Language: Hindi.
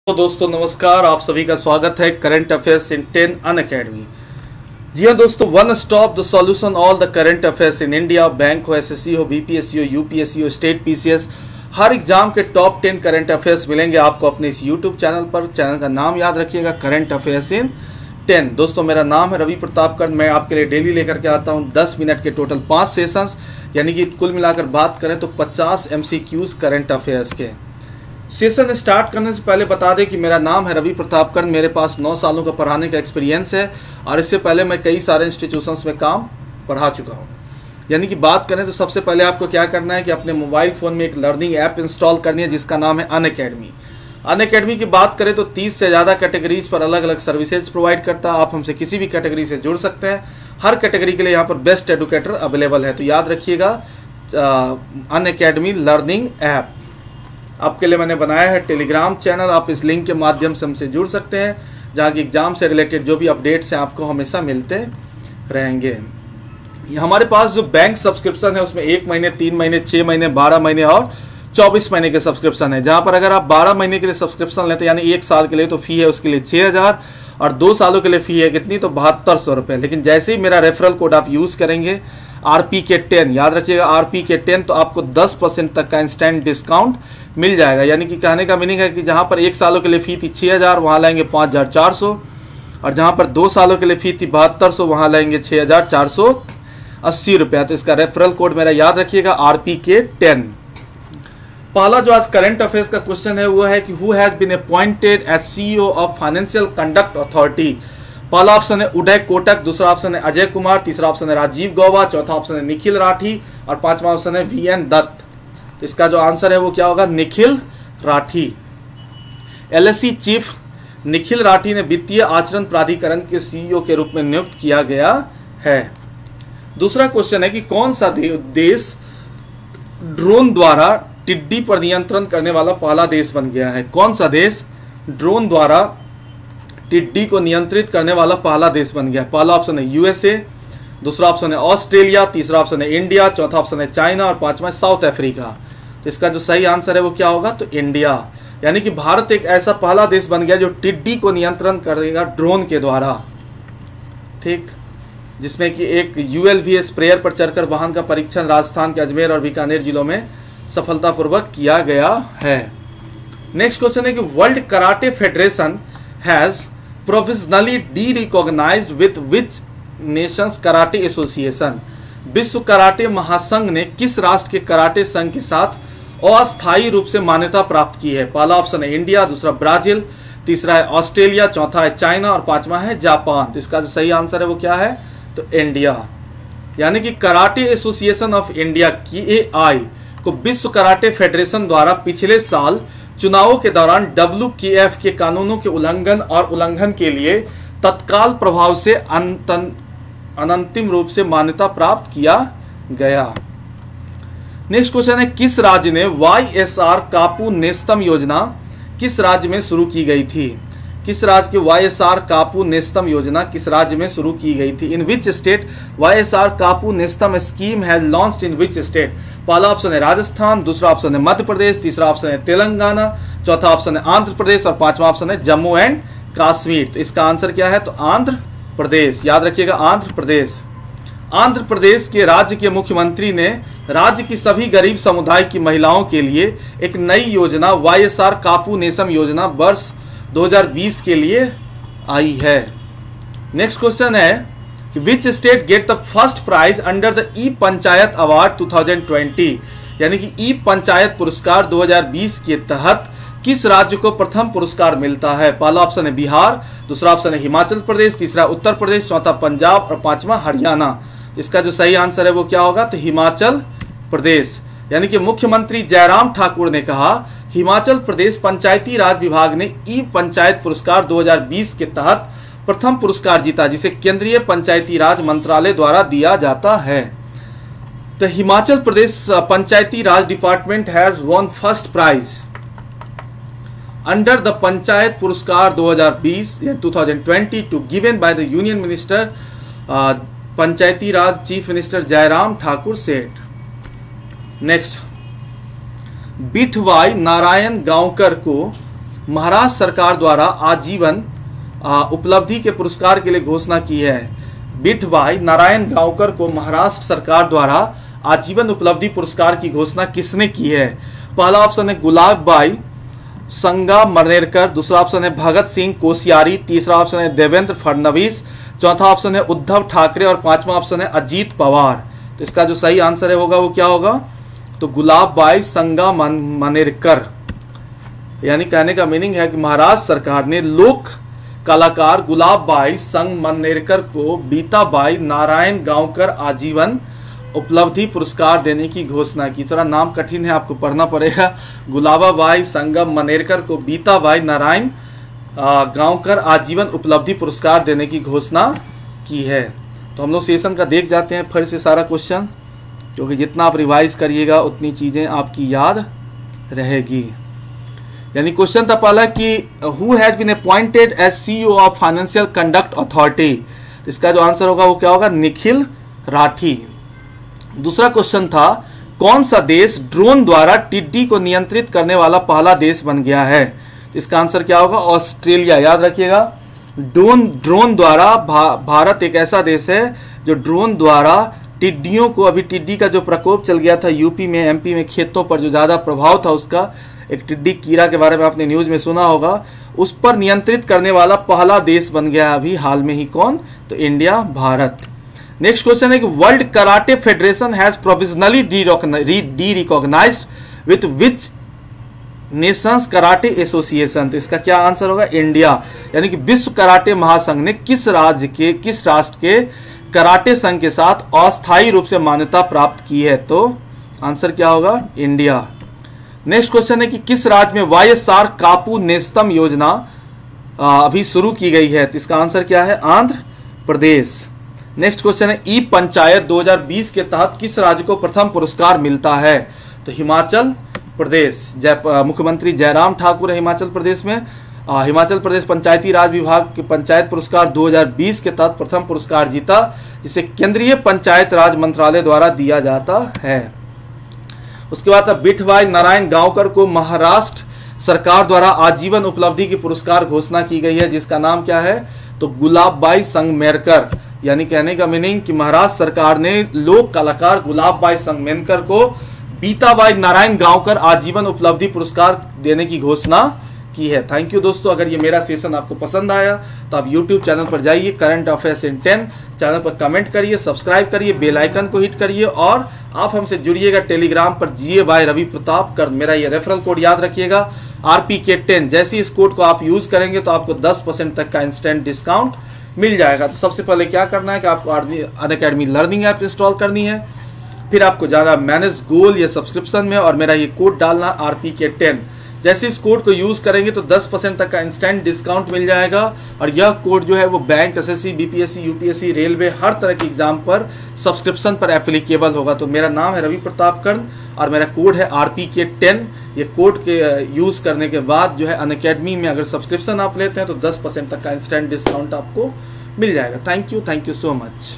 तो दोस्तों नमस्कार, आप सभी का स्वागत है करंट अफेयर्स इन 10 अनअकैडमी। जी हाँ दोस्तों, one stop the solution all the current affairs in India. Bank हो, एसएससी हो, बीपीएससी हो, यूपीएससी हो, स्टेट पीसीएस, हर एग्जाम के टॉप 10 करंट अफेयर्स मिलेंगे आपको अपने इस यूट्यूब चैनल पर। चैनल का नाम याद रखिएगा, करंट अफेयर्स इन 10। दोस्तों मेरा नाम है रवि प्रताप कर। मैं आपके लिए डेली लेकर के आता हूँ 10 मिनट के टोटल 5 सेशंस, यानी कि कुल मिलाकर बात करें तो 50 MCQs करंट अफेयर्स के। सेशन स्टार्ट करने से पहले बता दें कि मेरा नाम है रवि प्रताप कर। मेरे पास 9 सालों का पढ़ाने का एक्सपीरियंस है और इससे पहले मैं कई सारे इंस्टीट्यूशंस में काम पढ़ा चुका हूं। यानी कि बात करें तो सबसे पहले आपको क्या करना है कि अपने मोबाइल फोन में एक लर्निंग ऐप इंस्टॉल करनी है जिसका नाम है अनअकैडमी। अनअकैडमी की बात करें तो 30 से ज्यादा कैटेगरीज पर अलग अलग सर्विसेज प्रोवाइड करता है। आप हमसे किसी भी कैटेगरी से जुड़ सकते हैं। हर कैटेगरी के लिए यहाँ पर बेस्ट एडुकेटर अवेलेबल है। तो याद रखिएगा, अनअकैडमी लर्निंग ऐप आपके लिए मैंने बनाया है टेलीग्राम चैनल। आप इस लिंक के माध्यम से हमसे जुड़ सकते हैं, जहाँ की एग्जाम से रिलेटेड जो भी अपडेट्स हैं आपको हमेशा मिलते रहेंगे। हमारे पास जो बैंक सब्सक्रिप्शन है उसमें 1 महीने, 3 महीने, 6 महीने, 12 महीने और 24 महीने के सब्सक्रिप्शन है। जहां पर अगर आप 12 महीने के लिए सब्सक्रिप्शन लेते हैं, यानी 1 साल के लिए, तो फी है उसके लिए 6000 और 2 सालों के लिए फी है कितनी, तो 7200 रुपए। लेकिन जैसे ही मेरा रेफरल कोड आप यूज करेंगे RPK10, याद रखिएगा RPK10, तो आपको 10% तक का इंस्टेंट डिस्काउंट मिल जाएगा। यानी कि कहने का मीनिंग है कि जहां पर 1 सालों के लिए फी थी 6000, वहां लाएंगे 5400, और जहां पर 2 सालों के लिए फी थी 7200, वहां लाएंगे 6480 रुपया। तो इसका रेफरल कोड मेरा याद रखिएगा RPK10। पहला जो आज करंट अफेयर्स का क्वेश्चन है वो है कि who has been appointed as CEO of financial conduct authority. पहला ऑप्शन है उदय कोटक, दूसरा ऑप्शन है अजय कुमार, तीसरा ऑप्शन है राजीव गौबा, चौथा ऑप्शन है निखिल राठी और पांचवा ऑप्शन है VN दत्त। तो इसका जो आंसर है वो क्या होगा, निखिल राठी। LSE चीफ निखिल राठी ने वित्तीय आचरण प्राधिकरण के CEO के रूप में नियुक्त किया गया है। दूसरा क्वेश्चन है कि कौन सा देश ड्रोन द्वारा टिड्डी पर नियंत्रण करने वाला पहला देश बन गया है। कौन सा देश ड्रोन द्वारा टिड्डी को नियंत्रित करने वाला पहला देश बन गया। पहला ऑप्शन है USA, दूसरा ऑप्शन है ऑस्ट्रेलिया, तीसरा ऑप्शन है इंडिया, चौथा ऑप्शन है चाइना और पांचवा है साउथ अफ्रीका। तो इसका जो सही आंसर है वो क्या होगा, तो इंडिया। यानी कि भारत एक ऐसा पहला देश बन गया जो टिड्डी को नियंत्रण करेगा ड्रोन के द्वारा, ठीक, जिसमें कि एक ULV स्प्रेयर पर चढ़कर वाहन का परीक्षण राजस्थान के अजमेर और बीकानेर जिलों में सफलतापूर्वक किया गया है। नेक्स्ट क्वेश्चन है कि world karate federation has provisionally D-recognised with which nations karate association. विश्व कराटे महासंघ ने किस राष्ट्र के कराटे संघ के साथ अस्थायी रूप से मान्यता प्राप्त की है। पहला ऑप्शन है इंडिया, दूसरा ब्राजील, तीसरा है ऑस्ट्रेलिया, चौथा है चाइना और पांचवा है जापान। तो इसका जो सही आंसर है वो क्या है, तो इंडिया। यानी कि karate association of India KAI को विश्व कराटे फेडरेशन द्वारा पिछले साल चुनावों के दौरान WKF के कानूनों के उल्लंघन के लिए तत्काल प्रभाव से अनंतिम रूप से मान्यता प्राप्त किया गया। नेक्स्ट क्वेश्चन है किस राज्य ने YSR कापू नेस्तम योजना किस राज्य में शुरू की गई थी। किस राज्य की YSR कापू नेस्तम योजना किस राज्य में शुरू की गई थी। इन which state YSR Kapu Nestham scheme has launched in which state. पहला ऑप्शन है राजस्थान, दूसरा ऑप्शन है मध्य प्रदेश, तीसरा ऑप्शन है तेलंगाना, चौथा ऑप्शन है आंध्र प्रदेश और पांचवा ऑप्शन है जम्मू एंड कश्मीर। तो इसका आंसर क्या है, तो आंध्र प्रदेश। याद रखिएगा आंध्र प्रदेश। आंध्र प्रदेश के राज्य के मुख्यमंत्री ने राज्य की सभी गरीब समुदाय की महिलाओं के लिए एक नई योजना YSR कापू नेस्तम योजना वर्ष 2020 के लिए आई है। नेक्स्ट क्वेश्चन है कि which state get the first prize under the e panchayat award 2020। यानी कि ई पंचायत पुरस्कार 2020 के तहत किस राज्य को प्रथम पुरस्कार मिलता है। पहला ऑप्शन है बिहार, दूसरा ऑप्शन है हिमाचल प्रदेश, तीसरा उत्तर प्रदेश, चौथा पंजाब और पांचवा हरियाणा। इसका जो सही आंसर है वो क्या होगा, तो हिमाचल प्रदेश। यानी कि मुख्यमंत्री जयराम ठाकुर ने कहा हिमाचल प्रदेश पंचायती राज विभाग ने ई पंचायत पुरस्कार 2020 के तहत प्रथम पुरस्कार जीता, जिसे केंद्रीय पंचायती राज मंत्रालय द्वारा दिया जाता है। तो Himachal Pradesh Panchayati Raj department has won first prize under the panchayat Puraskar 2020 two given by the union minister Panchayati Raj chief minister Jairam Thakur सेठ। नेक्स्ट, बिठवाई नारायण गांवकर को महाराष्ट्र सरकार द्वारा आजीवन उपलब्धि के पुरस्कार के लिए घोषणा की है? बिठभाई नारायण गांवकर को महाराष्ट्र सरकार द्वारा आजीवन उपलब्धि पुरस्कार की घोषणा किसने की है? पहला ऑप्शन है गुलाबबाई संगमनेरकर, दूसरा ऑप्शन है भगत सिंह कोश्यारी, तीसरा ऑप्शन है देवेंद्र फडणवीस, चौथा ऑप्शन है उद्धव ठाकरे और पांचवा ऑप्शन है अजीत पवार। तो इसका जो सही आंसर है होगा वो क्या होगा? तो गुलाबबाई संगमनेरकर। यानी कहने का मीनिंग है कि महाराष्ट्र सरकार ने लोक कलाकार गुलाबबाई संगमनेरकर को बीताबाई नारायण गांवकर आजीवन उपलब्धि पुरस्कार देने की घोषणा की। थोड़ा नाम कठिन है, आपको पढ़ना पड़ेगा। गुलाबाबाई संगमनेरकर को बीताबाई नारायण गांवकर आजीवन उपलब्धि पुरस्कार देने की घोषणा की है। तो हम लोग सेशन का देख जाते हैं फिर से सारा क्वेश्चन, क्योंकि जितना आप रिवाइज करिएगा उतनी चीजें आपकी याद रहेगी। यानी क्वेश्चन था पहला कि who has been appointed as CEO of financial conduct authority. इसका जो आंसर होगा वो क्या होगा? निखिल राठी। दूसरा क्वेश्चन था कौन सा देश ड्रोन द्वारा टिड्डी को नियंत्रित करने वाला पहला देश बन गया है? इसका आंसर क्या होगा? ऑस्ट्रेलिया। याद रखिएगा, ड्रोन द्वारा भारत एक ऐसा देश है जो ड्रोन द्वारा टिड्डियों को, अभी टिड्डी का जो प्रकोप चल गया था यूपी में, एमपी में, खेतों पर जो ज्यादा प्रभाव था उसका, एक टिड्डी कीड़ा के बारे में आपने न्यूज में सुना होगा, उस पर नियंत्रित करने वाला पहला देश बन गया अभी हाल में ही। कौन? तो इंडिया, भारत। नेक्स्ट क्वेश्चन है कि world karate federation has provisionally derecognised with which nations karate association. तो इसका क्या आंसर होगा? इंडिया। यानी कि विश्व कराटे महासंघ ने किस राष्ट्र के कराटे संघ के साथ अस्थायी रूप से मान्यता प्राप्त की है? तो आंसर क्या होगा? इंडिया। नेक्स्ट क्वेश्चन है कि किस राज्य में वाईएसआर कापू नेस्तम योजना अभी शुरू की गई है? तो इसका आंसर क्या है? आंध्र प्रदेश। नेक्स्ट क्वेश्चन है ई पंचायत 2020 के तहत किस राज्य को प्रथम पुरस्कार मिलता है? तो हिमाचल प्रदेश। मुख्यमंत्री जयराम ठाकुर है हिमाचल प्रदेश में। हिमाचल प्रदेश पंचायती राज विभाग के पंचायत पुरस्कार 2020 के तहत प्रथम पुरस्कार जीता, जिसे केंद्रीय पंचायत राज मंत्रालय द्वारा दिया जाता है। उसके बाद बिठभाई नारायण गांवकर को महाराष्ट्र सरकार द्वारा आजीवन उपलब्धि की पुरस्कार घोषणा की गई है, जिसका नाम क्या है? तो गुलाबबाई संगमेरकर। यानी कहने का मीनिंग कि महाराष्ट्र सरकार ने लोक कलाकार गुलाबबाई संगमेरकर को बीताबाई नारायण गांवकर आजीवन उपलब्धि पुरस्कार देने की घोषणा की है। थैंक यू दोस्तों। अगर ये मेरा सेशन आपको पसंद आया तो आप YouTube चैनल पर जाइए, करंट अफेयर्स इन 10 चैनल पर कमेंट करिए, सब्सक्राइब करिए, बेल आइकन को हिट करिए और आप हमसे जुड़िएगा टेलीग्राम पर GA by रवि प्रताप कर। मेरा ये रेफरल कोड याद रखिएगा RPK10। जैसे इस कोड को आप यूज करेंगे तो आपको 10% तक का इंस्टेंट डिस्काउंट मिल जाएगा। तो सबसे पहले क्या करना है कि आपको अनअकैडमी लर्निंग ऐप इंस्टॉल करनी है, फिर आपको जाना मैनेज गोल या सब्सक्रिप्शन में और मेरा ये कोड डालना RPK10। जैसे इस कोड को यूज करेंगे तो 10% तक का इंस्टेंट डिस्काउंट मिल जाएगा और यह कोड जो है वो bank, SSC, BPSC, UPSC, railway, हर तरह के एग्जाम पर सब्सक्रिप्शन पर एप्लीकेबल होगा। तो मेरा नाम है रवि प्रताप कर्ण और मेरा कोड है RPK10। ये कोड के यूज करने के बाद जो है अनअकैडमी में अगर सब्सक्रिप्शन आप लेते हैं तो 10% तक का इंस्टेंट डिस्काउंट आपको मिल जाएगा। Thank you so much.